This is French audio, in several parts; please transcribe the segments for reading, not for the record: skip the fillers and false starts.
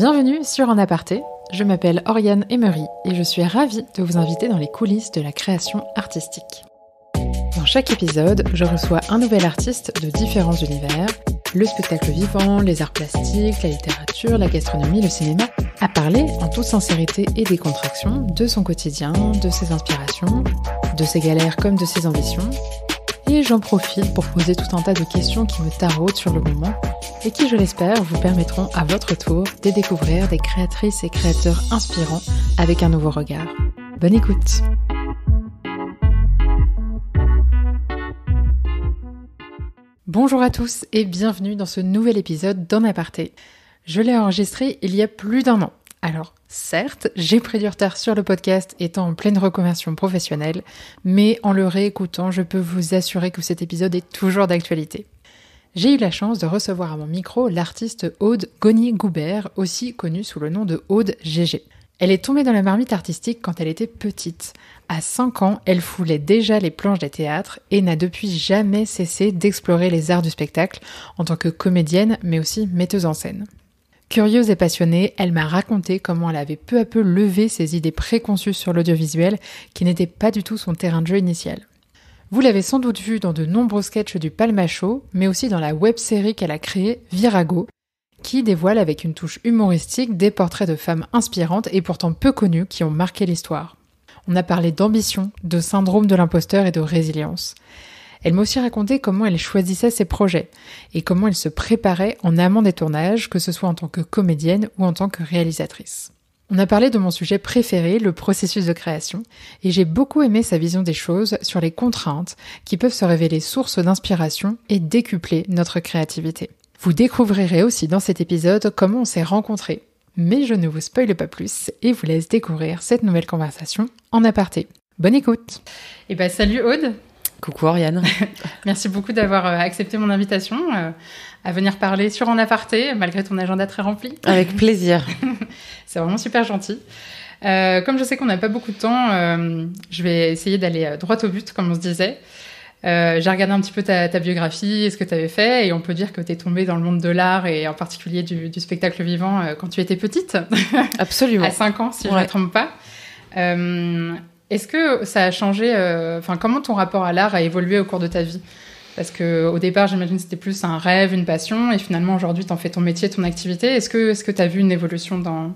Bienvenue sur En Aparté, je m'appelle Oriane Emery et je suis ravie de vous inviter dans les coulisses de la création artistique. Dans chaque épisode, je reçois un nouvel artiste de différents univers, le spectacle vivant, les arts plastiques, la littérature, la gastronomie, le cinéma, à parler en toute sincérité et décontraction de son quotidien, de ses inspirations, de ses galères comme de ses ambitions. Et j'en profite pour poser tout un tas de questions qui me taraudent sur le moment et qui, je l'espère, vous permettront à votre tour de découvrir des créatrices et créateurs inspirants avec un nouveau regard. Bonne écoute! Bonjour à tous et bienvenue dans ce nouvel épisode d'En Aparté. Je l'ai enregistré il y a plus d'1 an. Alors, certes, j'ai pris du retard sur le podcast étant en pleine reconversion professionnelle, mais en le réécoutant, je peux vous assurer que cet épisode est toujours d'actualité. J'ai eu la chance de recevoir à mon micro l'artiste Aude Goni-Goubert, aussi connue sous le nom de Aude GG. Elle est tombée dans la marmite artistique quand elle était petite. À 5 ans, elle foulait déjà les planches des théâtres et n'a depuis jamais cessé d'explorer les arts du spectacle en tant que comédienne, mais aussi metteuse en scène. Curieuse et passionnée, elle m'a raconté comment elle avait peu à peu levé ses idées préconçues sur l'audiovisuel qui n'étaient pas du tout son terrain de jeu initial. Vous l'avez sans doute vu dans de nombreux sketchs du Palma Show, mais aussi dans la web-série qu'elle a créée, Virago, qui dévoile avec une touche humoristique des portraits de femmes inspirantes et pourtant peu connues qui ont marqué l'histoire. On a parlé d'ambition, de syndrome de l'imposteur et de résilience. Elle m'a aussi raconté comment elle choisissait ses projets et comment elle se préparait en amont des tournages, que ce soit en tant que comédienne ou en tant que réalisatrice. On a parlé de mon sujet préféré, le processus de création, et j'ai beaucoup aimé sa vision des choses sur les contraintes qui peuvent se révéler source d'inspiration et décupler notre créativité. Vous découvrirez aussi dans cet épisode comment on s'est rencontrés, mais je ne vous spoile pas plus et vous laisse découvrir cette nouvelle conversation en aparté. Bonne écoute. Et salut Aude. Coucou Oriane. Merci beaucoup d'avoir accepté mon invitation à venir parler sur En Aparté, malgré ton agenda très rempli. Avec plaisir. C'est vraiment super gentil. Comme je sais qu'on n'a pas beaucoup de temps, je vais essayer d'aller droit au but, comme on se disait. J'ai regardé un petit peu ta biographie et ce que tu avais fait, et on peut dire que tu es tombée dans le monde de l'art, et en particulier du spectacle vivant, quand tu étais petite. Absolument. À 5 ans, si je ne me trompe pas. Est-ce que ça a changé, comment ton rapport à l'art a évolué au cours de ta vie ? Parce qu'au départ, j'imagine que c'était plus un rêve, une passion, et finalement, aujourd'hui, t'en fais ton métier, ton activité. Est-ce que t'as vu une évolution dans...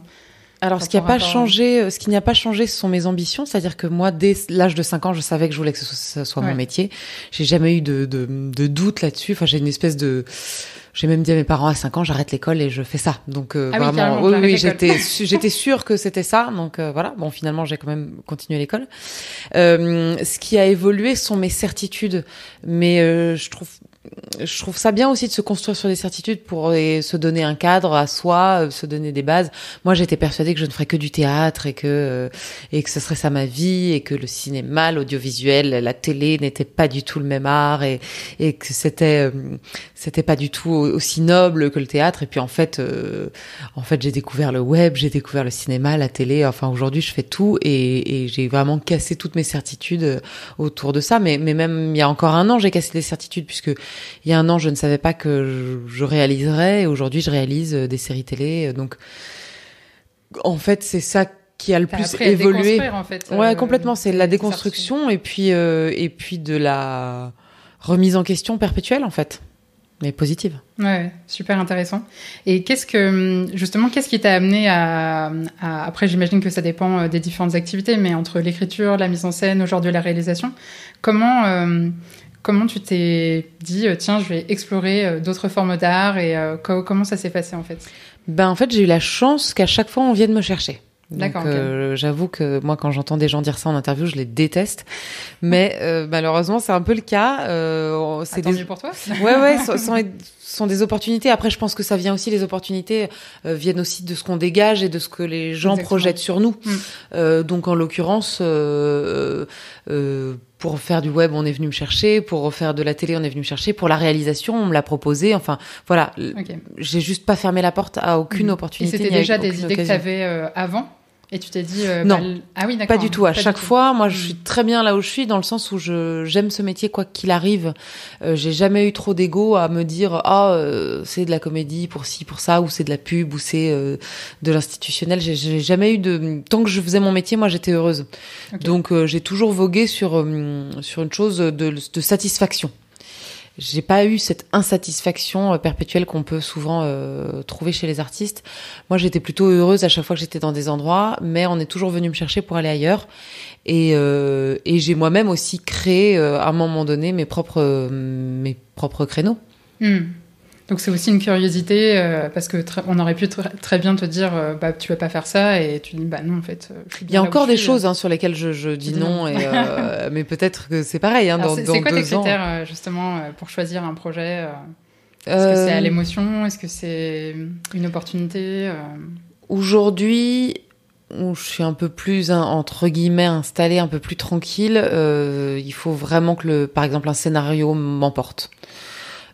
Alors, ce qui n'a pas changé, ce sont mes ambitions. C'est-à-dire que moi, dès l'âge de 5 ans, je savais que je voulais que ce soit mon métier. J'ai jamais eu de doute là-dessus. Enfin, j'ai une espèce de... J'ai même dit à mes parents, à 5 ans, j'arrête l'école et je fais ça. Donc, vraiment, oui, j'étais sûre que c'était ça. Donc, voilà. Bon, finalement, j'ai quand même continué l'école. Ce qui a évolué sont mes certitudes. Mais, je trouve ça bien aussi de se construire sur des certitudes pour se donner un cadre à soi, se donner des bases. Moi, j'étais persuadée que je ne ferais que du théâtre et que ce serait ça ma vie, et que le cinéma, l'audiovisuel, la télé n'était pas du tout le même art, et que c'était pas du tout aussi noble que le théâtre. Et puis en fait, j'ai découvert le web, j'ai découvert le cinéma, la télé. Enfin, aujourd'hui, je fais tout, et j'ai vraiment cassé toutes mes certitudes autour de ça. Mais même il y a encore 1 an, j'ai cassé des certitudes, puisque il y a 1 an, je ne savais pas que je réaliserais, et aujourd'hui, je réalise des séries télé. Donc, en fait, c'est ça qui a le plus évolué. En fait, ouais, complètement. C'est la déconstruction, et puis de la remise en question perpétuelle, en fait, mais positive. Ouais, super intéressant. Et qu'est-ce qui t'a amené à après, j'imagine que ça dépend des différentes activités, mais entre l'écriture, la mise en scène, aujourd'hui la réalisation, comment tu t'es dit, tiens, je vais explorer d'autres formes d'art, et comment ça s'est passé en fait ? En fait, j'ai eu la chance qu'à chaque fois, on vienne me chercher. D'accord, donc, okay. J'avoue que moi, quand j'entends des gens dire ça en interview, je les déteste. Mais malheureusement, c'est un peu le cas. Tant mieux pour toi. Ouais, sont des opportunités. Après, je pense que ça vient aussi, les opportunités viennent aussi de ce qu'on dégage et de ce que les gens projettent sur nous. Donc, en l'occurrence, pour faire du web, on est venu me chercher. Pour faire de la télé, on est venu me chercher. Pour la réalisation, on me l'a proposé. Enfin, voilà. Okay. J'ai juste pas fermé la porte à aucune opportunité. Et c'était déjà des idées que tu avais avant ? Et tu t'es dit... non, ah oui, d'accord. Pas du tout. À chaque fois, moi, je suis très bien là où je suis, dans le sens où j'aime ce métier quoi qu'il arrive. J'ai jamais eu trop d'ego à me dire c'est de la comédie pour ci, pour ça, ou c'est de la pub, ou c'est de l'institutionnel. J'ai jamais eu tant que je faisais mon métier, moi, j'étais heureuse. Okay. Donc, j'ai toujours vogué sur une chose de satisfaction. J'ai pas eu cette insatisfaction perpétuelle qu'on peut souvent trouver chez les artistes. Moi, j'étais plutôt heureuse à chaque fois que j'étais dans des endroits, mais on est toujours venu me chercher pour aller ailleurs. Et j'ai moi-même aussi créé à un moment donné mes propres créneaux. Donc c'est aussi une curiosité parce que on aurait pu très bien te dire tu vas pas faire ça, et tu dis non, en fait je suis bien. Il y a encore des choses sur lesquelles je dis non, et mais peut-être que c'est pareil dans 2 ans. C'est quoi tes critères justement pour choisir un projet? Est-ce que c'est à l'émotion? Est-ce que c'est une opportunité? Aujourd'hui, où je suis un peu plus entre guillemets installée, un peu plus tranquille, il faut vraiment que par exemple un scénario m'emporte.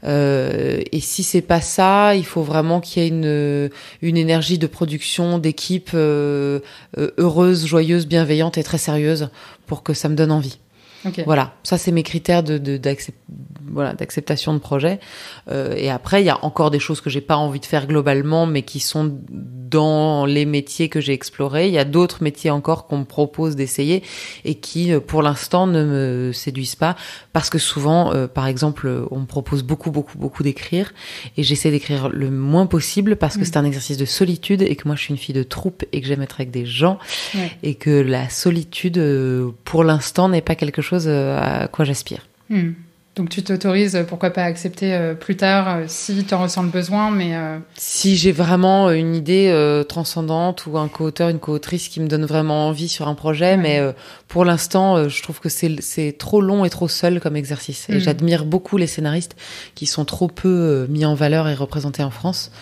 Et si c'est pas ça, il faut vraiment qu'il y ait une énergie de production, d'équipe heureuse, joyeuse, bienveillante et très sérieuse pour que ça me donne envie. Okay. Voilà, ça c'est mes critères d'acceptation de projet. Et après, il y a encore des choses que j'ai pas envie de faire globalement, mais qui sont dans les métiers que j'ai explorés. Il y a d'autres métiers encore qu'on me propose d'essayer et qui, pour l'instant, ne me séduisent pas, parce que souvent, par exemple, on me propose beaucoup d'écrire, et j'essaie d'écrire le moins possible parce que c'est un exercice de solitude, et que moi je suis une fille de troupe et que j'aime être avec des gens, et que la solitude, pour l'instant, n'est pas quelque chose à quoi j'aspire. Donc tu t'autorises, pourquoi pas, accepter plus tard si tu en ressens le besoin, mais... Si j'ai vraiment une idée transcendante, ou un co-auteur, une co-autrice qui me donne vraiment envie sur un projet, mais pour l'instant, je trouve que c'est trop long et trop seul comme exercice. Et j'admire beaucoup les scénaristes qui sont trop peu mis en valeur et représentés en France,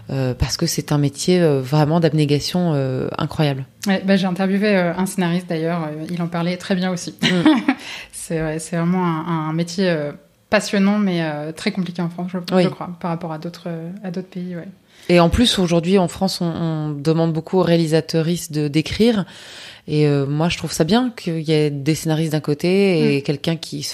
parce que c'est un métier vraiment d'abnégation incroyable. Ouais, j'ai interviewé un scénariste d'ailleurs, il en parlait très bien aussi. C'est vraiment un métier passionnant, mais très compliqué en France, je crois, par rapport à d'autres pays. Ouais. Et en plus, aujourd'hui, en France, on demande beaucoup aux réalisateuristes d'écrire. Et moi, je trouve ça bien qu'il y ait des scénaristes d'un côté et quelqu'un qui...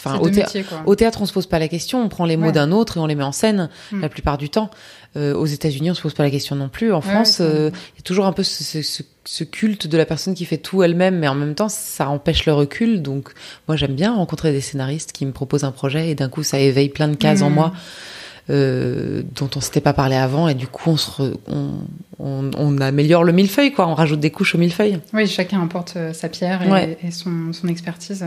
Au théâtre, on se pose pas la question, on prend les mots d'un autre et on les met en scène la plupart du temps. Aux États-Unis, on se pose pas la question non plus. En France, il y a toujours un peu ce culte de la personne qui fait tout elle-même, mais en même temps, ça empêche le recul. Donc, moi, j'aime bien rencontrer des scénaristes qui me proposent un projet, et d'un coup, ça éveille plein de cases en moi dont on s'était pas parlé avant, et du coup, on améliore le millefeuille, quoi. On rajoute des couches au millefeuille. Oui, chacun apporte sa pierre et son expertise.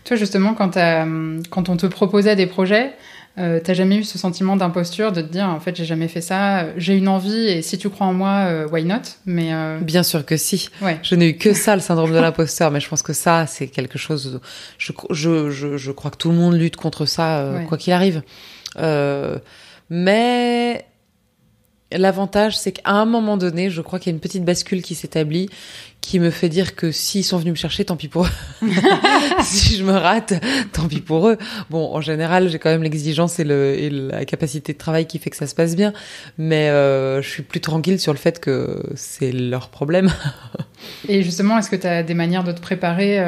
Toi, justement, quand on te proposait des projets, t'as jamais eu ce sentiment d'imposture, de te dire en fait j'ai jamais fait ça, j'ai une envie, et si tu crois en moi, why not? Mais bien sûr que si. Je n'ai eu que ça, le syndrome de l'imposteur, mais je pense que ça c'est quelque chose. Je crois que tout le monde lutte contre ça, quoi qu'il arrive. Mais l'avantage, c'est qu'à un moment donné, je crois qu'il y a une petite bascule qui s'établit, qui me fait dire que s'ils sont venus me chercher, tant pis pour eux. Si je me rate, tant pis pour eux. Bon, en général, j'ai quand même l'exigence et la capacité de travail qui fait que ça se passe bien. Mais je suis plus tranquille sur le fait que c'est leur problème. Et justement, est-ce que tu as des manières de te préparer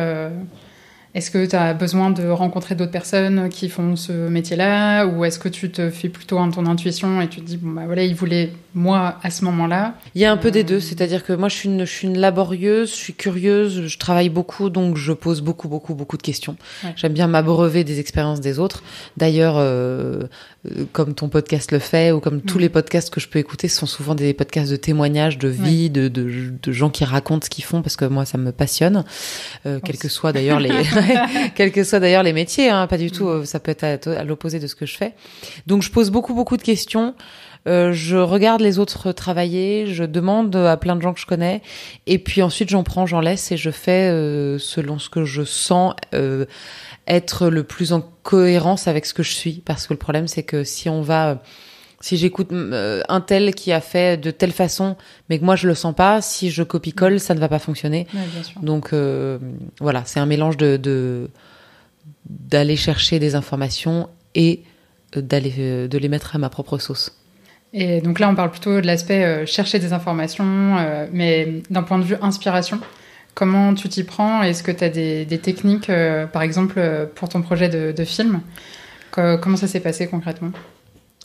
Est-ce que tu as besoin de rencontrer d'autres personnes qui font ce métier-là, ou est-ce que tu te fais plutôt ton intuition et tu te dis voilà, il voulait moi à ce moment-là? Il y a un peu des deux, c'est-à-dire que moi je suis une laborieuse, je suis curieuse, je travaille beaucoup, donc je pose beaucoup de questions. J'aime bien m'abreuver des expériences des autres. D'ailleurs, comme ton podcast le fait, ou comme tous les podcasts que je peux écouter, ce sont souvent des podcasts de témoignages, de vie, de gens qui racontent ce qu'ils font, parce que moi ça me passionne, quels que soient d'ailleurs les métiers, hein, pas du tout, ça peut être à l'opposé de ce que je fais. Donc je pose beaucoup de questions. Je regarde les autres travailler, je demande à plein de gens que je connais, et puis ensuite j'en prends, j'en laisse, et je fais selon ce que je sens être le plus en cohérence avec ce que je suis. Parce que le problème, c'est que si j'écoute un tel qui a fait de telle façon, mais que moi je le sens pas, si je copie-colle, ça ne va pas fonctionner. Ouais, bien sûr. Donc voilà, c'est un mélange d'aller chercher des informations et de les mettre à ma propre sauce. Et donc là, on parle plutôt de l'aspect chercher des informations, mais d'un point de vue inspiration, comment tu t'y prends? Est-ce que tu as des techniques, par exemple, pour ton projet de film? Comment ça s'est passé concrètement?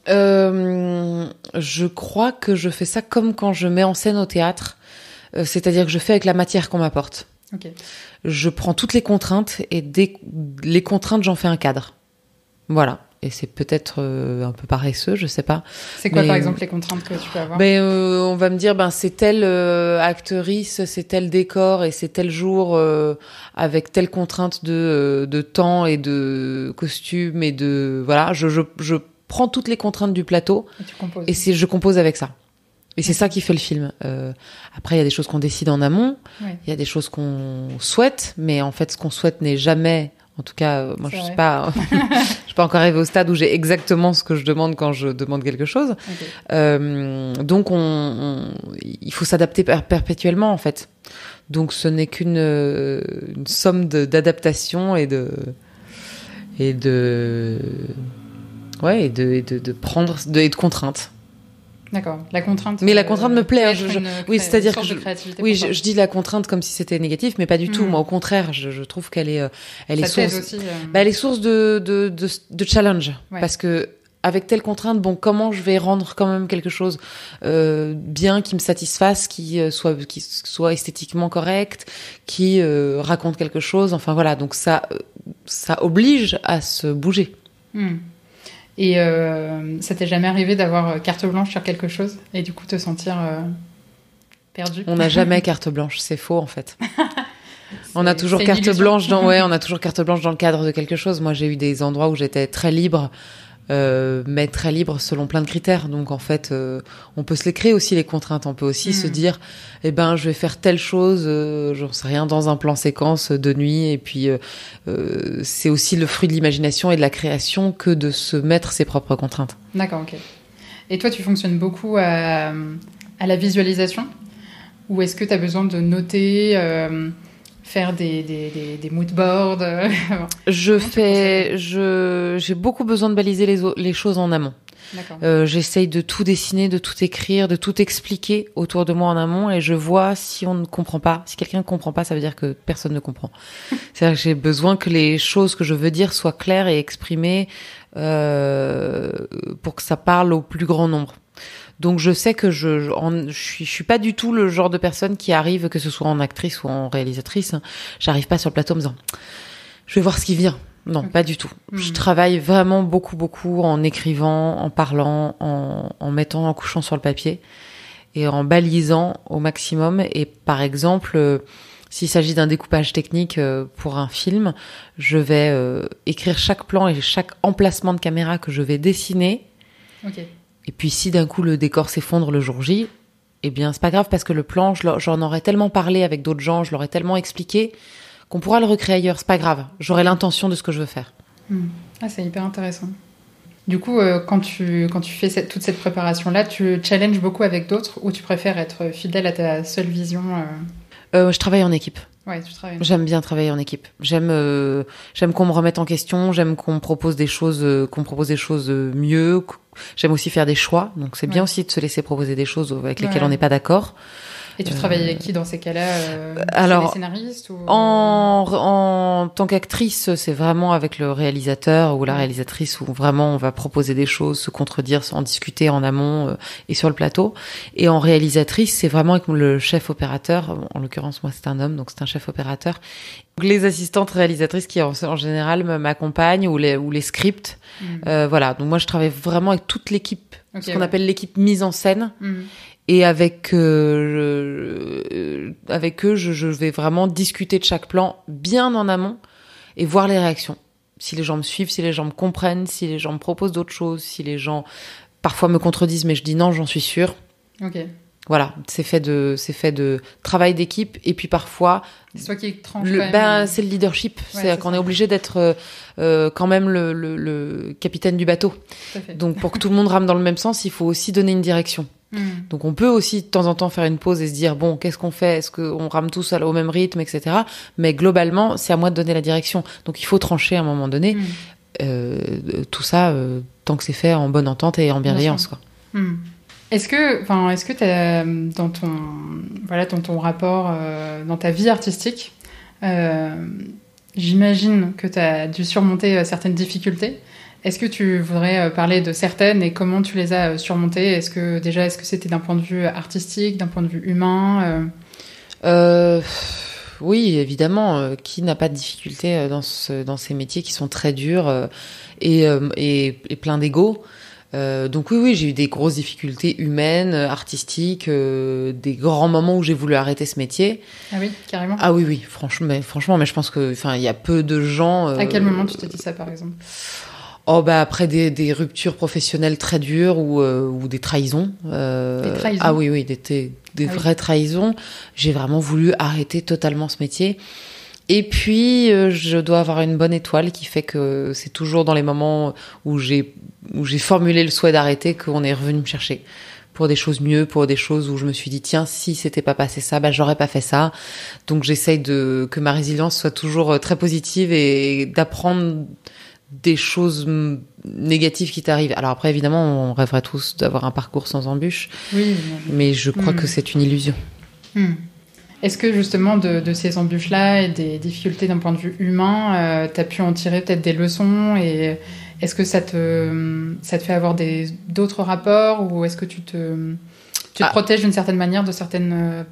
Je crois que je fais ça comme quand je mets en scène au théâtre, c'est-à-dire que je fais avec la matière qu'on m'apporte. Okay. Je prends toutes les contraintes et dès les contraintes, j'en fais un cadre. Voilà. Et c'est peut-être un peu paresseux, je sais pas. C'est quoi, par exemple, les contraintes que tu peux avoir? On va me dire, c'est telle actrice, c'est tel décor et c'est tel jour avec telle contrainte de temps et de costume et de voilà. Je prends toutes les contraintes du plateau et je compose avec ça. Et c'est ça qui fait le film. Après, il y a des choses qu'on décide en amont, il y a des choses qu'on souhaite, mais en fait, ce qu'on souhaite n'est jamais... En tout cas, moi, je suis pas encore arrivée au stade où j'ai exactement ce que je demande quand je demande quelque chose. Okay. Donc, il faut s'adapter perpétuellement, en fait. Donc, ce n'est qu'une somme d'adaptation et de contraintes. D'accord. La contrainte. Mais la contrainte me plaît. Oui, c'est-à-dire que je dis la contrainte comme si c'était négatif, mais pas du tout. Moi, au contraire, je trouve qu'elle est source. Aussi, elle est source de challenge, parce que avec telle contrainte, comment je vais rendre quand même quelque chose bien, qui me satisfasse, qui soit esthétiquement correct, qui raconte quelque chose. Enfin voilà, donc ça oblige à se bouger. Et ça t'est jamais arrivé d'avoir carte blanche sur quelque chose et du coup te sentir perdu? On n'a jamais carte blanche, c'est faux en fait. On a toujours carte blanche on a toujours carte blanche dans le cadre de quelque chose. Moi, j'ai eu des endroits où j'étais très libre, mais très libre selon plein de critères. Donc en fait, on peut se les créer aussi les contraintes. On peut aussi se dire, je vais faire telle chose, j'en sais rien, dans un plan séquence de nuit. Et puis c'est aussi le fruit de l'imagination et de la création que de se mettre ses propres contraintes. D'accord, ok. Et toi, tu fonctionnes beaucoup à la visualisation, ou est-ce que tu as besoin de noter, faire des moodboards? J'ai beaucoup besoin de baliser les choses en amont. J'essaye de tout dessiner, de tout écrire, de tout expliquer autour de moi en amont, et je vois si on ne comprend pas. Si quelqu'un ne comprend pas, ça veut dire que personne ne comprend. C'est-à-dire que j'ai besoin que les choses que je veux dire soient claires et exprimées pour que ça parle au plus grand nombre. Donc je sais que je suis pas du tout le genre de personne qui arrive, que ce soit en actrice ou en réalisatrice, j'arrive pas sur le plateau en me disant je vais voir ce qui vient. Non, pas du tout. Je travaille vraiment beaucoup en écrivant, en parlant, en couchant sur le papier et en balisant au maximum. Et par exemple, s'il s'agit d'un découpage technique pour un film, je vais écrire chaque plan et chaque emplacement de caméra que je vais dessiner. Okay. Et puis si d'un coup le décor s'effondre le jour J, eh bien c'est pas grave, parce que le plan, j'en aurais tellement parlé avec d'autres gens, je l'aurais tellement expliqué qu'on pourra le recréer ailleurs. C'est pas grave, j'aurai l'intention de ce que je veux faire. Ah, c'est hyper intéressant. Du coup, quand tu fais toute cette préparation-là, tu challenges beaucoup avec d'autres, ou tu préfères être fidèle à ta seule vision? Je travaille en équipe. Ouais, tu travailles. J'aime bien travailler en équipe. J'aime qu'on me remette en question. J'aime qu'on me propose des choses, mieux. J'aime aussi faire des choix. Donc c'est bien aussi de se laisser proposer des choses avec lesquelles on n'est pas d'accord. Et tu travailles avec qui dans ces cas-là? Alors, les scénaristes ou... en tant qu'actrice, c'est vraiment avec le réalisateur ou la réalisatrice, où vraiment on va proposer des choses, se contredire, en discuter en amont et sur le plateau. Et en réalisatrice, c'est vraiment avec le chef opérateur. En l'occurrence, moi, c'est un homme, donc c'est un chef opérateur. Donc, les assistantes réalisatrices qui en général m'accompagnent, ou les scripts. Voilà. Donc moi, je travaille vraiment avec toute l'équipe, ce qu'on appelle l'équipe mise en scène. Et avec eux, je vais vraiment discuter de chaque plan bien en amont et voir les réactions. Si les gens me suivent, si les gens me comprennent, si les gens me proposent d'autres choses, si les gens parfois me contredisent, mais je dis non, j'en suis sûre. Ok. Voilà, c'est fait de travail d'équipe, et puis parfois c'est toi qui tranche c'est le leadership, c'est qu'on est obligé d'être quand même le capitaine du bateau. Donc pour que tout le monde rame dans le même sens, il faut aussi donner une direction. Donc on peut aussi de temps en temps faire une pause et se dire bon, qu'est-ce qu'on fait, est-ce qu'on rame tous au même rythme, etc. Mais globalement, c'est à moi de donner la direction. Donc il faut trancher à un moment donné. Tout ça tant que c'est fait en bonne entente et en bienveillance, quoi. Est-ce que t'as, dans ton rapport, dans ta vie artistique, j'imagine que tu as dû surmonter certaines difficultés. Est-ce que tu voudrais parler de certaines et comment tu les as surmontées? Est-ce que c'était d'un point de vue artistique, d'un point de vue humain? Oui, évidemment. Qui n'a pas de difficultés dans ces métiers qui sont très durs et plein d'ego. Donc oui, j'ai eu des grosses difficultés humaines, artistiques, des grands moments où j'ai voulu arrêter ce métier. Ah oui, carrément. Ah oui, franchement, mais je pense que, il y a peu de gens. À quel moment tu t'es dit ça, par exemple? Oh après des ruptures professionnelles très dures ou des trahisons. Des trahisons. Ah oui, des vraies trahisons. J'ai vraiment voulu arrêter totalement ce métier. Et puis, je dois avoir une bonne étoile qui fait que c'est toujours dans les moments où j'ai formulé le souhait d'arrêter qu'on est revenu me chercher pour des choses mieux, pour des choses où je me suis dit tiens, si c'était pas passé ça, j'aurais pas fait ça. Donc j'essaye que ma résilience soit toujours très positive et d'apprendre des choses négatives qui t'arrivent. Alors après, évidemment, on rêverait tous d'avoir un parcours sans embûches. Oui. Mais je crois que c'est une illusion. Est-ce que justement de ces embûches-là et des difficultés d'un point de vue humain, tu as pu en tirer peut-être des leçons et est-ce que ça te fait avoir d'autres rapports ou est-ce que tu te protèges d'une certaine manière de certaines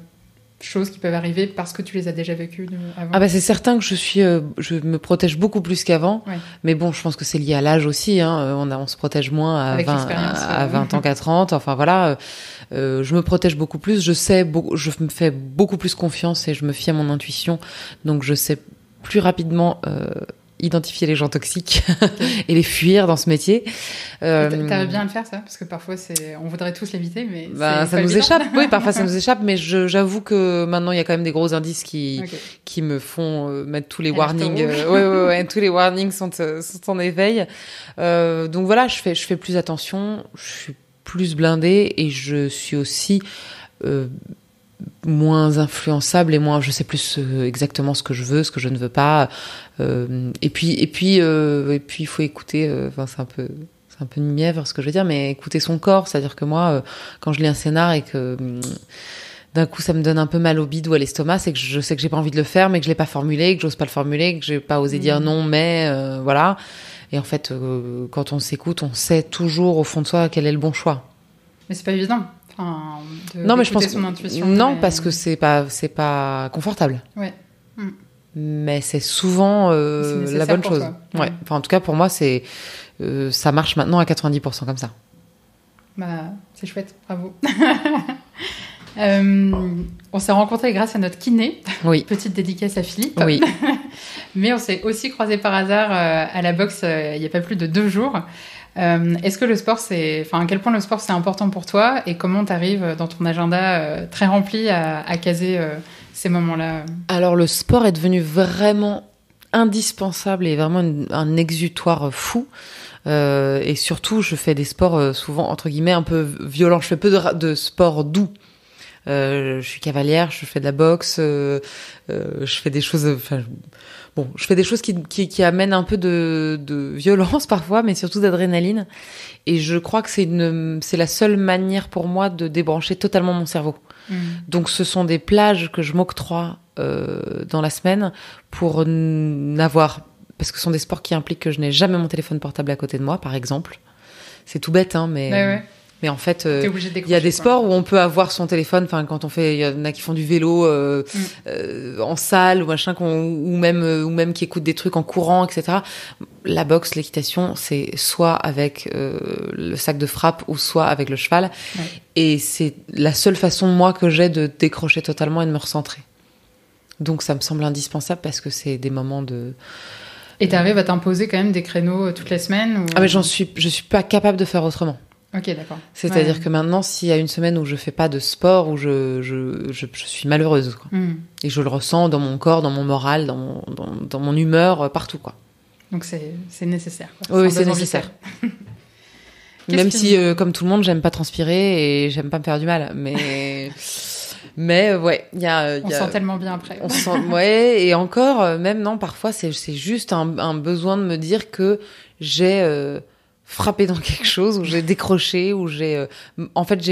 choses qui peuvent arriver parce que tu les as déjà vécues avant? C'est certain que je me protège beaucoup plus qu'avant. Ouais. Mais bon, je pense que c'est lié à l'âge aussi. On se protège moins à 20 ans qu'à 30. Enfin voilà, je me protège beaucoup plus. Je me fais beaucoup plus confiance et je me fie à mon intuition. Donc je sais plus rapidement identifier les gens toxiques et les fuir dans ce métier. T'arrives bien à le faire, ça? Parce que parfois, on voudrait tous l'éviter, mais ça nous échappe. Oui, parfois ça nous échappe, mais j'avoue que maintenant, il y a quand même des gros indices qui me font mettre tous les warnings. Ouais, tous les warnings sont en éveil. Donc voilà, je fais plus attention, je suis plus blindée et je suis aussi moins influençable et moins je sais plus exactement ce que je veux, ce que je ne veux pas, et puis il faut écouter, c'est un peu mièvre ce que je veux dire, mais écouter son corps, c'est-à-dire que moi quand je lis un scénar et que d'un coup ça me donne un peu mal au bide ou à l'estomac, c'est que je sais que j'ai pas envie de le faire mais que je l'ai pas formulé, que j'ose pas le formuler, que j'ai pas osé dire non, mais voilà. Et en fait quand on s'écoute, on sait toujours au fond de soi quel est le bon choix. Mais c'est pas évident. Non, mais je pense son intuition. Non, parce que c'est pas confortable. Ouais. Mais c'est souvent la bonne chose. Ouais. Enfin, en tout cas, pour moi, ça marche maintenant à 90% comme ça. C'est chouette, bravo. On s'est rencontrés grâce à notre kiné. Oui. Petite dédicace à Philippe. Oui. Mais on s'est aussi croisés par hasard à la boxe il y a pas plus de 2 jours. Est-ce que le sport, à quel point le sport c'est important pour toi et comment t'arrives dans ton agenda très rempli à caser ces moments-là? Alors le sport est devenu vraiment indispensable et vraiment un exutoire fou. Et surtout, je fais des sports souvent entre guillemets un peu violents. Je fais peu de sport doux. Je suis cavalière, je fais de la boxe, je fais des choses. Je fais des choses qui amènent un peu de violence parfois, mais surtout d'adrénaline. Et je crois que c'est la seule manière pour moi de débrancher totalement mon cerveau. Donc ce sont des plages que je m'octroie dans la semaine pour n'avoir... Parce que ce sont des sports qui impliquent que je n'ai jamais mon téléphone portable à côté de moi, par exemple. C'est tout bête, mais... Ouais. Mais en fait, il y a des sports où on peut avoir son téléphone. Enfin, quand il y en a qui font du vélo en salle ou machin, ou même qui écoutent des trucs en courant, etc. La boxe, l'équitation, c'est soit avec le sac de frappe ou soit avec le cheval. Ouais. Et c'est la seule façon, moi, que j'ai de décrocher totalement et de me recentrer. Donc, ça me semble indispensable parce que c'est des moments de... Et t'arrives à t'imposer quand même des créneaux toutes les semaines ou... Ah mais je suis pas capable de faire autrement. Ok, d'accord. C'est-à-dire que maintenant, s'il y a une semaine où je fais pas de sport, où je suis malheureuse, quoi. Et je le ressens dans mon corps, dans mon moral, dans mon humeur, partout, quoi. Donc c'est nécessaire, quoi. Oui, c'est nécessaire. Même si, comme tout le monde, j'aime pas transpirer et j'aime pas me faire du mal, mais ouais, on sent tellement bien après. On sent, ouais, et encore, même non, parfois c'est juste un besoin de me dire que j'ai frappé dans quelque chose, où j'ai décroché, où j'ai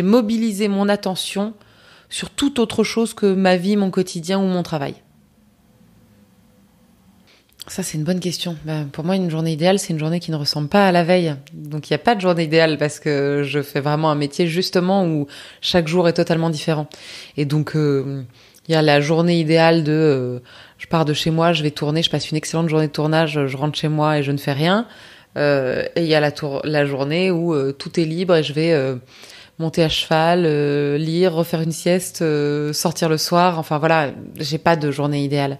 mobilisé mon attention sur toute autre chose que ma vie, mon quotidien ou mon travail. Ça, c'est une bonne question. Pour moi, une journée idéale, c'est une journée qui ne ressemble pas à la veille. Donc, il n'y a pas de journée idéale parce que je fais vraiment un métier justement où chaque jour est totalement différent. Et donc, il y a la journée idéale je pars de chez moi, je vais tourner, je passe une excellente journée de tournage, je rentre chez moi et je ne fais rien. Et il y a la journée où tout est libre et je vais monter à cheval, lire, refaire une sieste, sortir le soir. Enfin voilà, j'ai pas de journée idéale.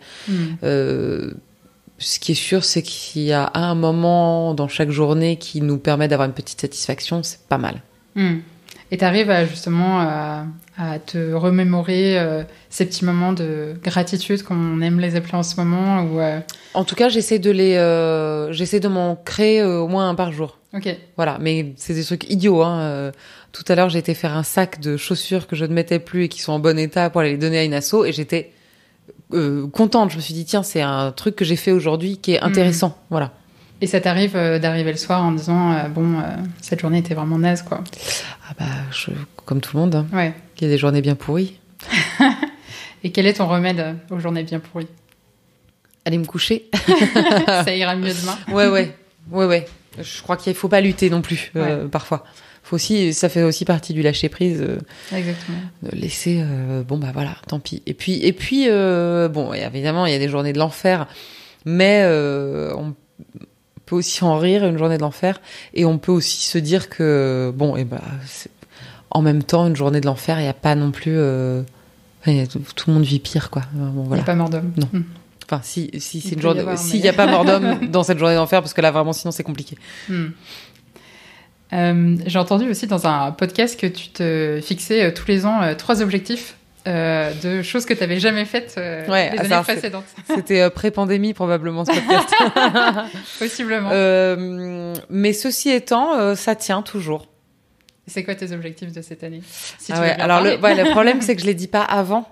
Ce qui est sûr, c'est qu'il y a un moment dans chaque journée qui nous permet d'avoir une petite satisfaction, c'est pas mal. Et tu arrives justement à te remémorer ces petits moments de gratitude, comme on aime les appeler en ce moment ou En tout cas, j'essaie de m'en créer au moins un par jour. Ok. Voilà, mais c'est des trucs idiots. Tout à l'heure, j'ai été faire un sac de chaussures que je ne mettais plus et qui sont en bon état pour aller les donner à une asso, et j'étais contente. Je me suis dit, tiens, c'est un truc que j'ai fait aujourd'hui qui est intéressant. Voilà. Et ça t'arrive d'arriver le soir en disant cette journée était vraiment naze, quoi. Ah bah, comme tout le monde. Ouais. Il y a des journées bien pourries. Et quel est ton remède aux journées bien pourries? Aller me coucher. Ça ira mieux demain. Ouais. Je crois qu'il faut pas lutter non plus parfois. Ça fait aussi partie du lâcher prise. Exactement. De laisser voilà, tant pis. Et puis évidemment, il y a des journées de l'enfer, mais on peut aussi en rire, une journée de l'enfer, et on peut aussi se dire que en même temps, une journée de l'enfer, il y a pas non plus tout le monde vit pire, quoi. Il n'y a pas mort d'homme. Non. Enfin, si c'est une journée, s'il n'y a pas mort d'homme dans cette journée d'enfer, parce que là vraiment sinon c'est compliqué. J'ai entendu aussi dans un podcast que tu te fixais tous les ans 3 objectifs de choses que tu n'avais jamais faites les années précédentes. C'était pré-pandémie probablement ce podcast. Possiblement. Mais ceci étant, ça tient toujours. C'est quoi tes objectifs de cette année Alors le problème c'est que je les dis pas avant.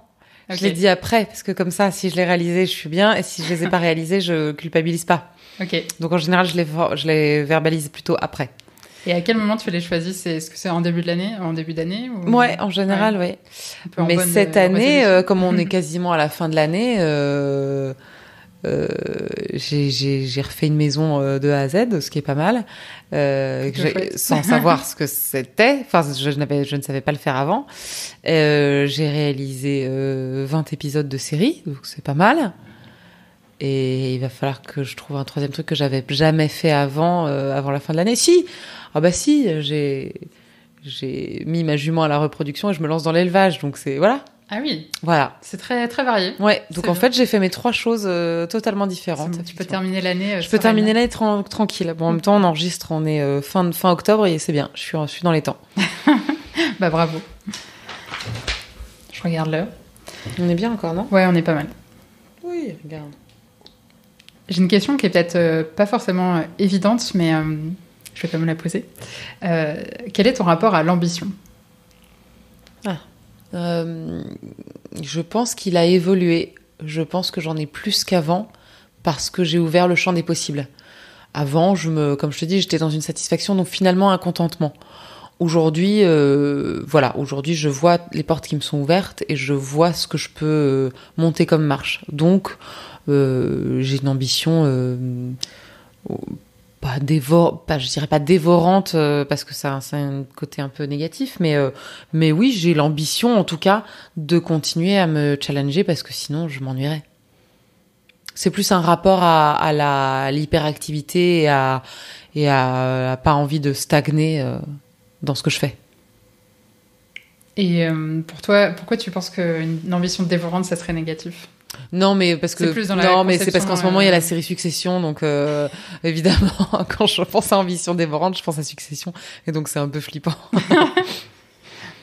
Okay. Je les dis après, parce que comme ça, si je les réalisais, je suis bien, et si je les ai pas réalisés, je culpabilise pas. Ok. Donc en général, je les verbalise plutôt après. Et à quel moment tu les choisis? Est-ce que c'est en début d'année ou... Ouais, en général, ouais. Mais cette année, comme on est quasiment à la fin de l'année, j'ai refait une maison de A à Z, ce qui est pas mal, sans savoir ce que c'était. Enfin, je ne savais pas le faire avant. J'ai réalisé 20 épisodes de série, donc c'est pas mal. Et il va falloir que je trouve un troisième truc que j'avais jamais fait avant la fin de l'année. Si, j'ai mis ma jument à la reproduction et je me lance dans l'élevage, donc c'est voilà. Ah oui. Voilà. C'est très très varié. Ouais. Donc en fait, j'ai fait mes 3 choses totalement différentes. Tu peux terminer l'année. Je peux terminer l'année tranquille. Bon, en même temps, on enregistre, on est fin octobre et c'est bien. Je suis dans les temps. Bah bravo. Je regarde l'heure. On est bien encore, non? Ouais, on est pas mal. Oui, regarde. J'ai une question qui est peut-être pas forcément évidente, mais je vais quand même la poser. Quel est ton rapport à l'ambition? Je pense qu'il a évolué. Je pense que j'en ai plus qu'avant parce que j'ai ouvert le champ des possibles. Avant, comme je te dis, j'étais dans une satisfaction, donc finalement un contentement. Aujourd'hui, aujourd'hui, je vois les portes qui me sont ouvertes et je vois ce que je peux monter comme marche. Donc, j'ai une ambition je dirais pas dévorante parce que c'est un côté un peu négatif, mais oui, j'ai l'ambition en tout cas de continuer à me challenger parce que sinon je m'ennuierais. C'est plus un rapport à l'hyperactivité et à pas envie de stagner dans ce que je fais. Et pour toi, pourquoi tu penses qu'une ambition dévorante, ça serait négatif? Non, mais parce que c'est parce qu'en ce moment il y a la série Succession, donc évidemment quand je pense à ambition dévorante, je pense à Succession, et donc c'est un peu flippant.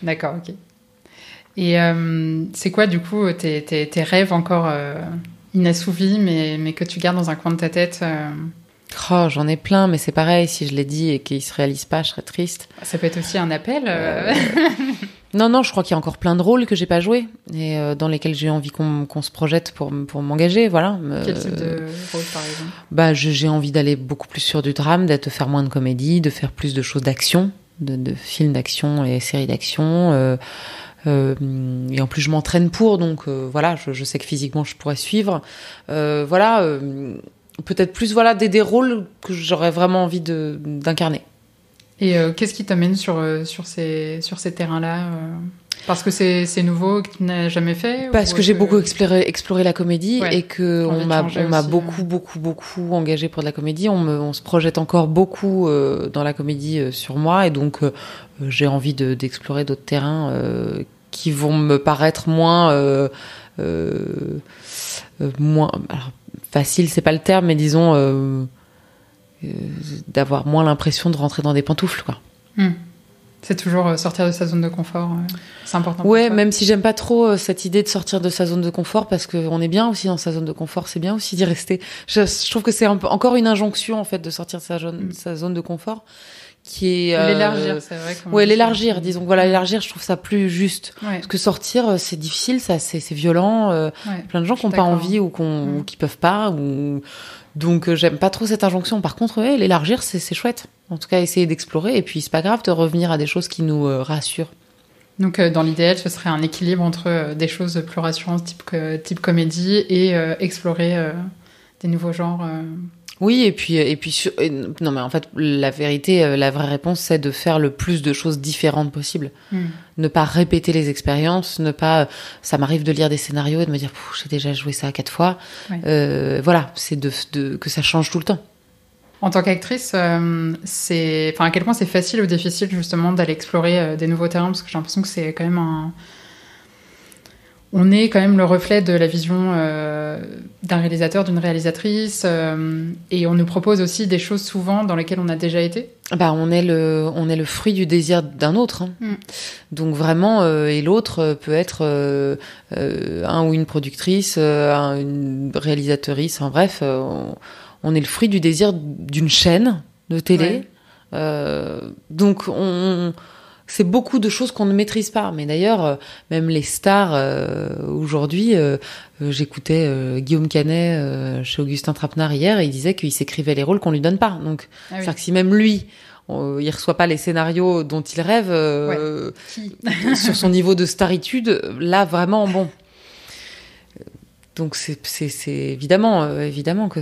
D'accord, ok. Et c'est quoi du coup tes rêves encore inassouvis, mais que tu gardes dans un coin de ta tête? Oh, j'en ai plein, mais c'est pareil, si je l'ai dit et qu'ils se réalisent pas, je serais triste. Ça peut être aussi un appel. Non, je crois qu'il y a encore plein de rôles que j'ai pas joués et dans lesquels j'ai envie qu'on se projette pour m'engager, voilà. Quel type de rôle, par exemple? J'ai envie d'aller beaucoup plus sur du drame, de faire moins de comédie, de faire plus de choses d'action, de films d'action et séries d'action. Et en plus, je m'entraîne pour, donc voilà, je sais que physiquement, je pourrais suivre. Peut-être plus des rôles que j'aurais vraiment envie d'incarner. Et qu'est-ce qui t'amène sur ces terrains-là Parce que c'est nouveau, que tu n'as jamais fait? Parce que j'ai beaucoup exploré la comédie et que on m'a beaucoup engagé pour de la comédie. On se projette encore beaucoup dans la comédie sur moi, et donc j'ai envie d'explorer d'autres terrains qui vont me paraître moins alors, facile, c'est pas le terme, mais disons d'avoir moins l'impression de rentrer dans des pantoufles, quoi. C'est toujours sortir de sa zone de confort, c'est important. Ouais, même si j'aime pas trop cette idée de sortir de sa zone de confort, parce qu'on est bien aussi dans sa zone de confort, c'est bien aussi d'y rester. Je trouve que c'est encore une injonction, en fait, de sortir de sa zone de confort, qui est... l'élargir, c'est vrai. Ouais, l'élargir, disons. Voilà, l'élargir, je trouve ça plus juste. Ouais. Parce que sortir, c'est difficile, c'est violent. Plein de gens qui n'ont pas envie ou qui peuvent pas, Donc j'aime pas trop cette injonction. Par contre, l'élargir, c'est chouette. En tout cas, essayer d'explorer. Et puis, c'est pas grave de revenir à des choses qui nous rassurent. Donc, dans l'idéal, ce serait un équilibre entre des choses plus rassurantes, type comédie, et explorer des nouveaux genres. Oui, non, mais en fait, la vérité, la vraie réponse, c'est de faire le plus de choses différentes possible. Ne pas répéter les expériences, ça m'arrive de lire des scénarios et de me dire, j'ai déjà joué ça 4 fois. Voilà, c'est que ça change tout le temps. En tant qu'actrice, à quel point c'est facile ou difficile, justement, d'aller explorer des nouveaux terrains, parce que j'ai l'impression que c'est quand même on est quand même le reflet de la vision d'un réalisateur, d'une réalisatrice, et on nous propose aussi des choses souvent dans lesquelles on a déjà été. On est le fruit du désir d'un autre. Donc vraiment, et l'autre peut être un ou une productrice, une réalisatrice, bref, on est le fruit du désir d'une chaîne de télé. Donc c'est beaucoup de choses qu'on ne maîtrise pas. Mais d'ailleurs, même les stars, aujourd'hui, j'écoutais Guillaume Canet chez Augustin Trapenard hier, et il disait qu'il s'écrivait les rôles qu'on lui donne pas. Donc, c'est-à-dire que si même lui, il reçoit pas les scénarios dont il rêve, sur son niveau de staritude, là, vraiment, bon. Donc c'est évidemment que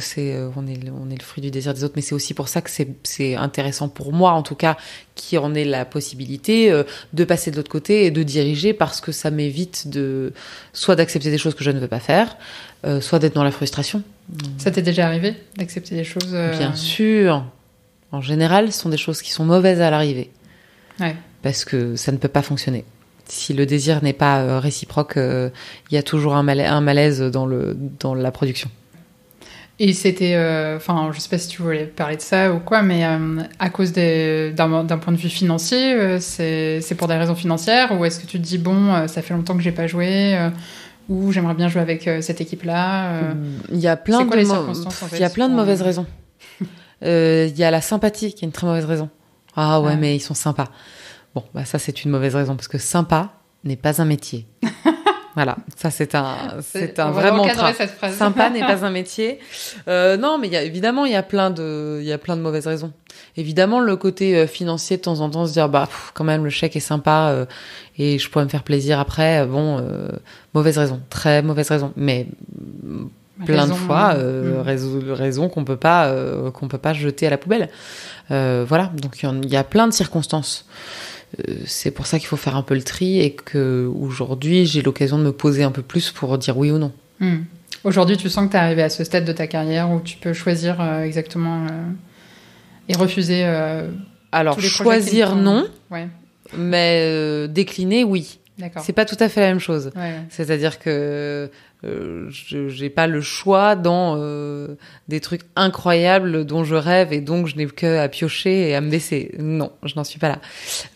on est le fruit du désir des autres, mais c'est aussi pour ça que c'est intéressant pour moi, en tout cas, qui en ait la possibilité de passer de l'autre côté et de diriger, parce que ça m'évite soit d'accepter des choses que je ne veux pas faire, soit d'être dans la frustration. Ça t'est déjà arrivé d'accepter des choses Bien sûr. En général, ce sont des choses qui sont mauvaises à l'arrivée, parce que ça ne peut pas fonctionner. Si le désir n'est pas réciproque, il y a toujours un malaise dans la production. Et c'était, je sais pas si tu voulais parler de ça ou quoi, mais à cause d'un point de vue financier, c'est pour des raisons financières, ou est-ce que tu te dis, ça fait longtemps que j'ai pas joué, ou j'aimerais bien jouer avec cette équipe-là Il y a plein de mauvaises raisons. Il y a la sympathie qui est une très mauvaise raison. Mais ils sont sympas. Bon, ça c'est une mauvaise raison, parce que sympa n'est pas un métier. Voilà, ça c'est un vrai mantra. Sympa n'est pas un métier. Non, mais évidemment il y a plein de mauvaises raisons. Évidemment, le côté financier, de temps en temps, se dire quand même le chèque est sympa et je pourrais me faire plaisir après. Mauvaise raison, très mauvaise raison. Mais plein de fois, raison qu'on peut pas jeter à la poubelle. Voilà, donc il y a plein de circonstances. C'est pour ça qu'il faut faire un peu le tri, et que aujourd'hui j'ai l'occasion de me poser un peu plus pour dire oui ou non. Aujourd'hui, tu sens que tu es arrivé à ce stade de ta carrière où tu peux choisir exactement et refuser. Alors tous les choisir non, mais décliner oui. D'accord. C'est pas tout à fait la même chose. C'est-à-dire que j'ai pas le choix dans des trucs incroyables dont je rêve, et donc je n'ai que à piocher et à me baisser. Non, je n'en suis pas là.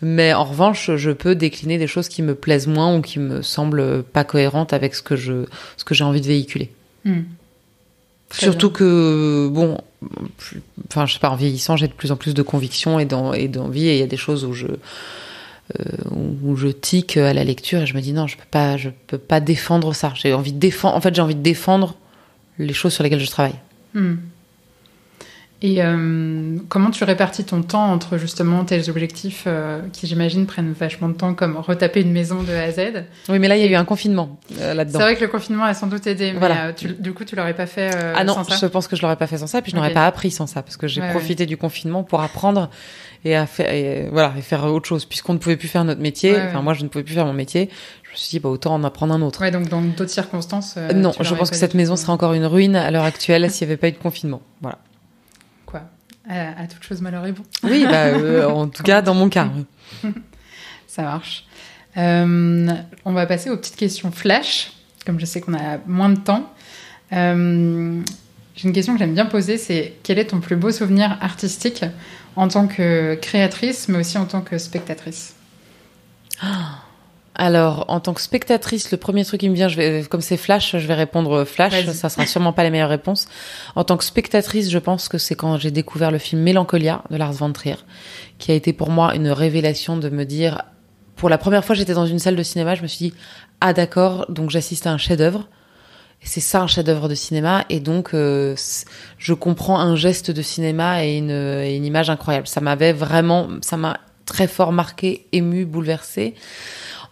Mais en revanche, je peux décliner des choses qui me plaisent moins ou qui me semblent pas cohérentes avec ce que j'ai envie de véhiculer. Surtout que je sais pas, en vieillissant, j'ai de plus en plus de conviction et d'envie, et il y a des choses où où je tique à la lecture et je me dis non, je peux pas défendre ça. J'ai envie de défendre les choses sur lesquelles je travaille. Et comment tu répartis ton temps entre justement tes objectifs qui, j'imagine, prennent vachement de temps, comme retaper une maison de A à Z? Oui, mais là, il y a eu un confinement là-dedans. C'est vrai que le confinement a sans doute aidé, mais voilà. Du coup, tu l'aurais pas fait non, sans ça? je pense que je l'aurais pas fait sans ça, puis je n'aurais pas appris sans ça, parce que j'ai profité du confinement pour apprendre et faire autre chose, puisqu'on ne pouvait plus faire notre métier. Moi, je ne pouvais plus faire mon métier. Je me suis dit, autant en apprendre un autre. Ouais, donc dans d'autres circonstances. Non, je pense que cette maison serait encore une ruine à l'heure actuelle s'il n'y avait pas eu de confinement. Voilà. Quoi? À toute chose, malheur est bon. Oui, en tout cas, dans mon cas. Ça marche. On va passer aux petites questions flash, comme je sais qu'on a moins de temps. J'ai une question que j'aime bien poser, c'est quel est ton plus beau souvenir artistique en tant que créatrice, mais aussi en tant que spectatrice? Alors, en tant que spectatrice, le premier truc qui me vient, comme c'est flash, je vais répondre flash. Vas-y. Ça sera sûrement pas les meilleures réponses. En tant que spectatrice, je pense que c'est quand j'ai découvert le film Mélancolia de Lars von Trier, qui a été pour moi une révélation de me dire, pour la première fois, j'étais dans une salle de cinéma, je me suis dit, ah d'accord, donc j'assiste à un chef-d'œuvre. C'est ça un chef-d'œuvre de cinéma, et donc je comprends un geste de cinéma et une image incroyable. Ça m'a très fort marqué, ému, bouleversée.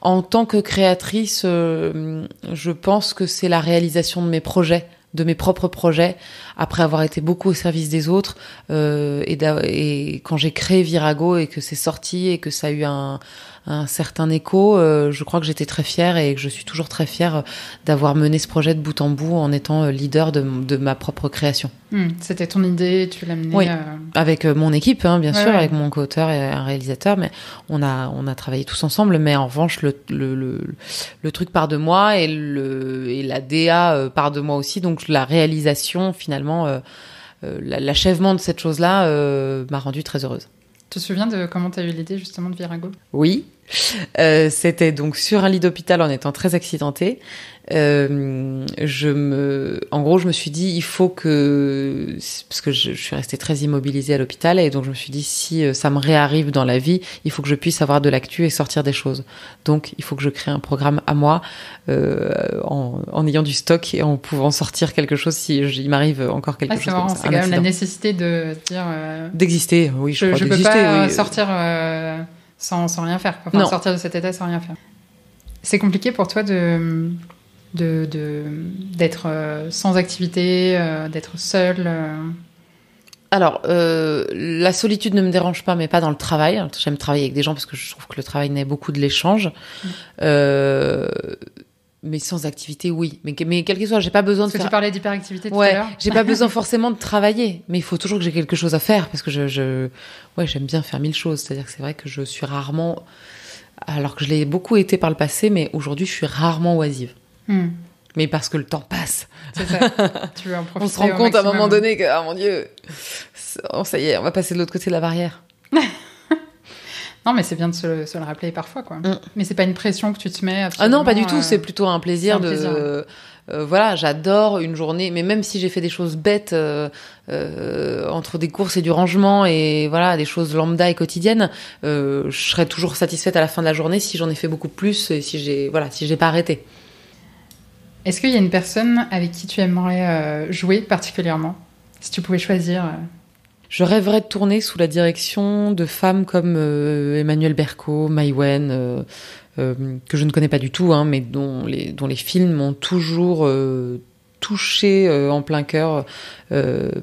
En tant que créatrice, je pense que c'est la réalisation de mes projets, de mes propres projets, après avoir été beaucoup au service des autres, et quand j'ai créé Virago et que c'est sorti et que ça a eu un certain écho, je crois que j'étais très fière et que je suis toujours très fière d'avoir mené ce projet de bout en bout en étant leader de ma propre création. C'était ton idée, tu l'as menée. Oui, avec mon équipe, bien sûr, avec mon co-auteur et un réalisateur, mais on a travaillé tous ensemble, mais en revanche, le truc part de moi et la DA part de moi aussi, donc la réalisation, finalement, l'achèvement de cette chose-là m'a rendue très heureuse. Tu te souviens de comment tu as eu l'idée justement de Virago? Oui, c'était donc sur un lit d'hôpital en étant très accidentée. En gros, je me suis dit, il faut que, parce que je suis restée très immobilisée à l'hôpital, et donc je me suis dit, si ça me réarrive dans la vie, il faut que je puisse avoir de l'actu et sortir des choses. Donc, il faut que je crée un programme à moi, en ayant du stock et en pouvant sortir quelque chose si il m'arrive encore quelque chose comme ça. C'est quand même la nécessité de dire... d'exister, oui, je crois. Je peux pas sortir sans rien faire. Enfin, non. Sortir de cet état sans rien faire. C'est compliqué pour toi d'être sans activité, d'être seule? Alors, la solitude ne me dérange pas, mais pas dans le travail. J'aime travailler avec des gens parce que je trouve que le travail naît beaucoup de l'échange. Mais sans activité, oui. Mais quel que soit, j'ai pas besoin de faire... Parce que tu parlais d'hyperactivité tout à l'heure. J'ai pas besoin forcément de travailler, mais il faut toujours que j'ai quelque chose à faire parce que j'aime bien faire 1000 choses. C'est-à-dire que c'est vrai que je suis rarement... Alors que je l'ai beaucoup été par le passé, mais aujourd'hui, je suis rarement oisive. Mais parce que le temps passe. C'est ça. Tu veux en profiter. On se rend compte à un moment donné que, oh mon Dieu, ça y est, on va passer de l'autre côté de la barrière. Non, mais c'est bien de se le rappeler parfois, quoi. Mais c'est pas une pression que tu te mets. Ah non, pas du tout. C'est plutôt un plaisir voilà, j'adore une journée, mais même si j'ai fait des choses bêtes entre des courses et du rangement et voilà, des choses lambda et quotidiennes, je serais toujours satisfaite à la fin de la journée si j'en ai fait beaucoup plus et si j'ai pas arrêté. Est-ce qu'il y a une personne avec qui tu aimerais jouer particulièrement, si tu pouvais choisir? Je rêverais de tourner sous la direction de femmes comme Emmanuelle Berco, Mai Wen, que je ne connais pas du tout, mais dont les films m'ont toujours touchée en plein cœur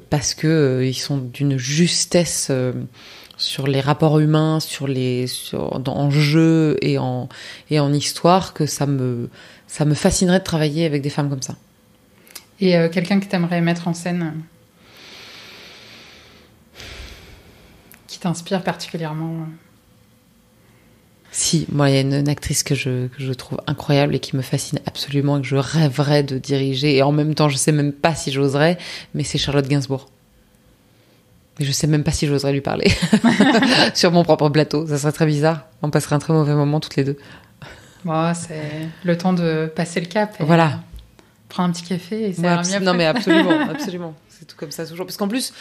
parce que ils sont d'une justesse sur les rapports humains, en jeu et en histoire, que ça me fascinerait de travailler avec des femmes comme ça. Et quelqu'un que tu aimerais mettre en scène, qui t'inspire particulièrement? Si, moi, il y a une actrice que je trouve incroyable et qui me fascine absolument et que je rêverais de diriger. Et en même temps, je sais même pas si j'oserais, mais c'est Charlotte Gainsbourg. Mais je sais même pas si j'oserais lui parler sur mon propre plateau. Ça serait très bizarre. On passerait un très mauvais moment toutes les deux. Bon, c'est le temps de passer le cap. Et voilà. Prendre un petit café et ça ira mieux après. Non, mais absolument, absolument. C'est tout comme ça toujours. Parce qu'en plus,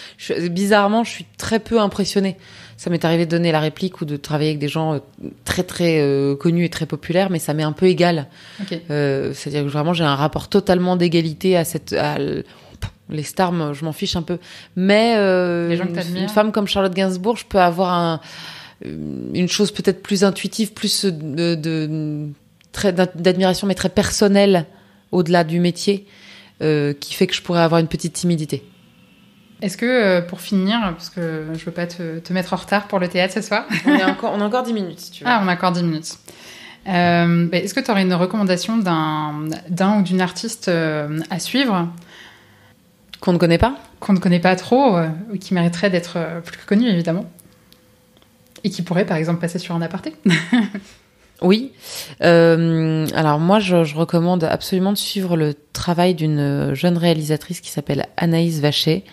bizarrement, je suis très peu impressionnée. Ça m'est arrivé de donner la réplique ou de travailler avec des gens très très connus et très populaires, mais ça m'est un peu égal. Okay. C'est-à-dire que vraiment, j'ai un rapport totalement d'égalité les stars, je m'en fiche un peu. Mais les gens que t'admires. Une femme comme Charlotte Gainsbourg, je peux avoir une chose peut-être plus intuitive, plus d'admiration, mais très personnelle au-delà du métier, qui fait que je pourrais avoir une petite timidité. Est-ce que, pour finir, parce que je veux pas te mettre en retard pour le théâtre ce soir. On a encore 10 minutes, si tu veux. Ah, on a encore 10 minutes. Est-ce que tu aurais une recommandation d'un ou d'une artiste à suivre qu'on ne connaît pas ? Qu'on ne connaît pas trop, ou qui mériterait d'être plus connu, évidemment. Et qui pourrait, par exemple, passer sur un aparté. Oui. Alors moi, je recommande absolument de suivre le travail d'une jeune réalisatrice qui s'appelle Anaïs Vacher,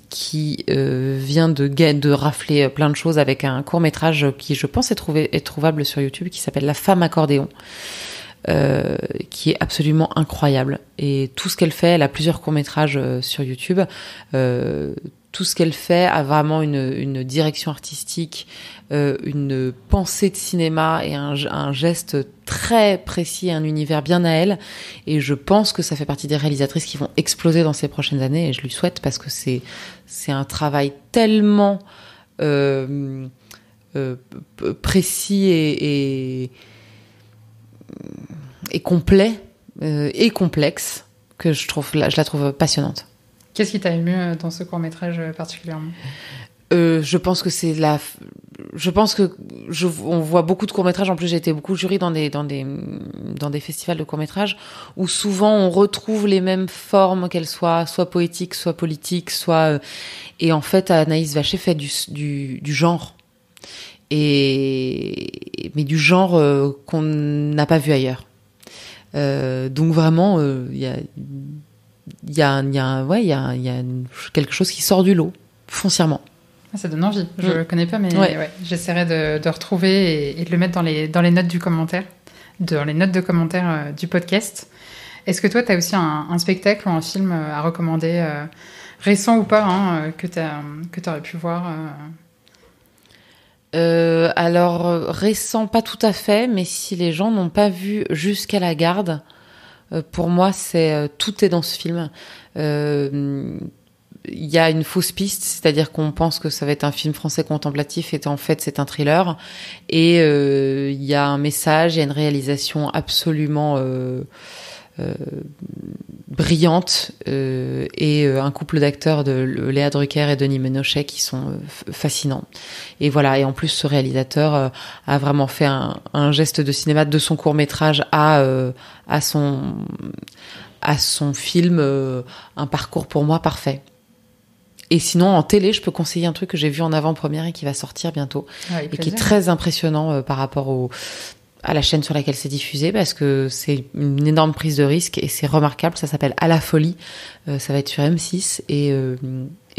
qui vient de rafler plein de choses avec un court-métrage qui, je pense, est trouvable sur YouTube, qui s'appelle La femme accordéon. Qui est absolument incroyable. Et tout ce qu'elle fait, elle a plusieurs courts-métrages sur YouTube. Tout ce qu'elle fait a vraiment une direction artistique, une pensée de cinéma et un geste très précis, un univers bien à elle. Et je pense que ça fait partie des réalisatrices qui vont exploser dans ces prochaines années. Et je lui souhaite parce que c'est un travail tellement précis et complet et complexe que je la trouve passionnante. Qu'est-ce qui t'a ému dans ce court-métrage particulièrement ? Je pense que on voit beaucoup de courts-métrages. En plus, j'ai été beaucoup jury dans des festivals de courts-métrages où souvent on retrouve les mêmes formes, qu'elles soient soit poétiques, soit politiques, et en fait, Anaïs Vacher fait du genre. Mais du genre qu'on n'a pas vu ailleurs. Donc vraiment, il y a quelque chose qui sort du lot, foncièrement. Ça donne envie. Je le connais pas, mais ouais, j'essaierai de retrouver et de le mettre dans les notes du commentaire, dans les notes de commentaire du podcast. Est-ce que toi, tu as aussi un spectacle ou un film à recommander, récent ou pas, que tu aurais pu voir Alors, récent, pas tout à fait, mais si les gens n'ont pas vu Jusqu'à la garde, pour moi, tout est dans ce film. Il y a une fausse piste, c'est-à-dire qu'on pense que ça va être un film français contemplatif, et en fait, c'est un thriller. Et il y a un message, il y a une réalisation absolument brillante, et un couple d'acteurs de Léa Drucker et Denis Ménochet qui sont fascinants. Et voilà, et en plus ce réalisateur a vraiment fait un geste de cinéma de son court-métrage à son film, un parcours pour moi parfait. Et sinon, en télé, je peux conseiller un truc que j'ai vu en avant-première et qui va sortir bientôt, et qui est très impressionnant par rapport à la chaîne sur laquelle c'est diffusé, parce que c'est une énorme prise de risque et c'est remarquable. Ça s'appelle À la folie. Ça va être sur M6 et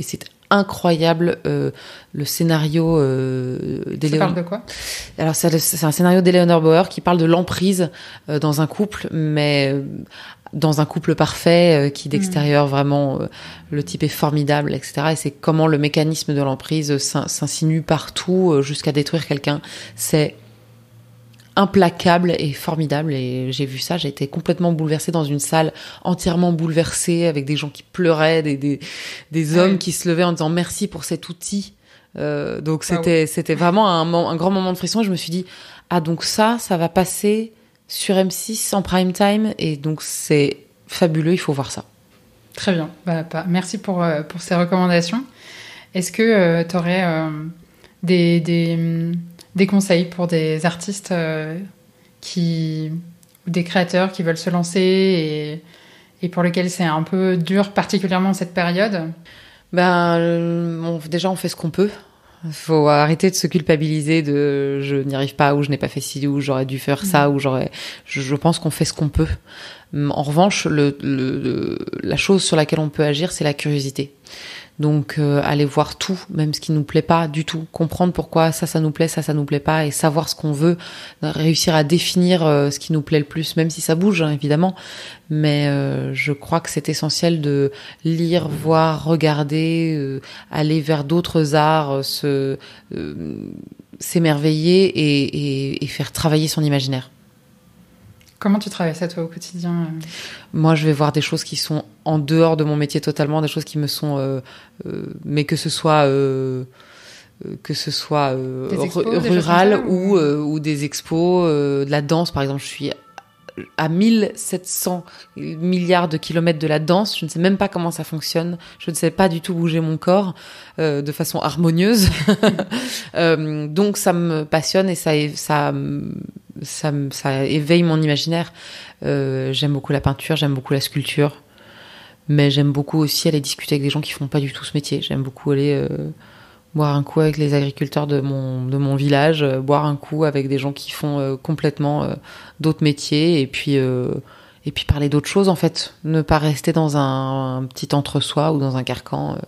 c'est incroyable. Le scénario Ça parle de quoi ? Alors c'est un scénario d'Eleanor Bauer qui parle de l'emprise dans un couple, mais dans un couple parfait, qui d'extérieur vraiment le type est formidable, etc. Et c'est comment le mécanisme de l'emprise s'insinue partout jusqu'à détruire quelqu'un. C'est implacable et formidable, et j'ai vu ça, j'ai été complètement bouleversée dans une salle entièrement bouleversée, avec des gens qui pleuraient, des hommes qui se levaient en disant merci pour cet outil. Donc c'était vraiment un grand moment de frisson, et je me suis dit donc ça va passer sur M6 en prime time, et donc c'est fabuleux, il faut voir ça. Très bien, merci pour ces recommandations. Est-ce que tu aurais des conseils pour des artistes ou des créateurs qui veulent se lancer et pour lesquels c'est un peu dur, particulièrement cette période ? Déjà, on fait ce qu'on peut. Il faut arrêter de se culpabiliser de je n'y arrive pas, ou je n'ai pas fait ci, ou j'aurais dû faire ça, ou je pense qu'on fait ce qu'on peut. En revanche, la chose sur laquelle on peut agir, c'est la curiosité. Donc aller voir tout, même ce qui nous plaît pas du tout, comprendre pourquoi ça nous plaît, ça nous plaît pas, et savoir ce qu'on veut, réussir à définir ce qui nous plaît le plus, même si ça bouge hein, évidemment, mais je crois que c'est essentiel de lire, voir, regarder, aller vers d'autres arts, s'émerveiller et faire travailler son imaginaire. Comment tu travailles ça toi au quotidien ? Moi, je vais voir des choses qui sont en dehors de mon métier totalement, des choses qui me sont, mais que ce soit rural ou des expos, de la danse par exemple. Je suis à 1700 milliards de kilomètres de la danse, je ne sais même pas comment ça fonctionne, je ne sais pas du tout bouger mon corps de façon harmonieuse. Donc ça me passionne et ça éveille mon imaginaire. J'aime beaucoup la peinture, j'aime beaucoup la sculpture, mais j'aime beaucoup aussi aller discuter avec des gens qui font pas du tout ce métier. J'aime beaucoup aller boire un coup avec les agriculteurs de mon village, boire un coup avec des gens qui font complètement d'autres métiers, et puis parler d'autres choses en fait. Ne pas rester dans un petit entre-soi ou dans un carcan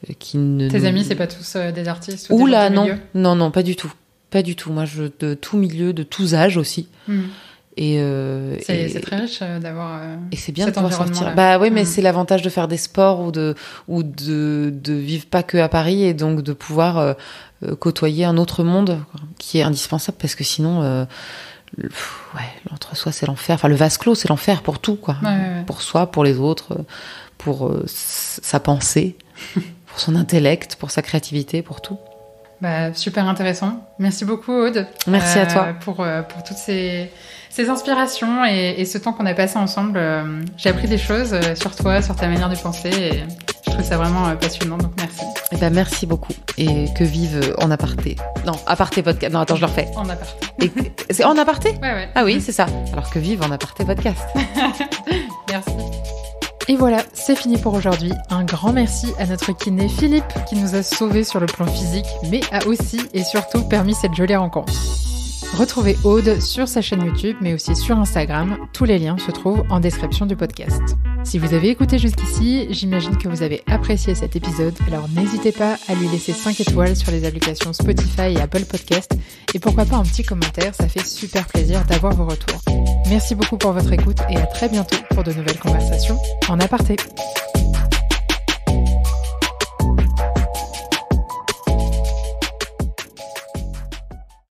Tes amis, c'est pas tous des artistes ou Oula, des gens du milieu ? non, pas du tout. Pas du tout. Moi, de tout milieu, de tous âges aussi. C'est très riche d'avoir et c'est bien cet de pouvoir environnement-là. sortir. Bah oui, mais c'est l'avantage de faire des sports ou de vivre pas que à Paris, et donc de pouvoir côtoyer un autre monde qui est indispensable, parce que sinon l'entre-soi c'est l'enfer. Enfin, le vase clos c'est l'enfer pour tout quoi. Ouais. Pour soi, pour les autres, pour sa pensée, pour son intellect, pour sa créativité, pour tout. Bah, super intéressant. Merci beaucoup, Aude. Merci à toi. Pour toutes ces inspirations et ce temps qu'on a passé ensemble. J'ai appris des choses sur toi, sur ta manière de penser, et je trouve ça vraiment passionnant, donc merci. Eh ben, merci beaucoup. Et que vive En Aparté. Non, Aparté Podcast. Non, attends, je le refais. En aparté. C'est En Aparté ? Ouais. Ah oui, c'est ça. Alors que vive En Aparté Podcast. Merci. Et voilà, c'est fini pour aujourd'hui. Un grand merci à notre kiné Philippe qui nous a sauvés sur le plan physique, mais a aussi et surtout permis cette jolie rencontre. Retrouvez Aude sur sa chaîne YouTube, mais aussi sur Instagram. Tous les liens se trouvent en description du podcast. Si vous avez écouté jusqu'ici, j'imagine que vous avez apprécié cet épisode, alors n'hésitez pas à lui laisser 5 étoiles sur les applications Spotify et Apple Podcast, et pourquoi pas un petit commentaire, ça fait super plaisir d'avoir vos retours. Merci beaucoup pour votre écoute et à très bientôt pour de nouvelles conversations en aparté.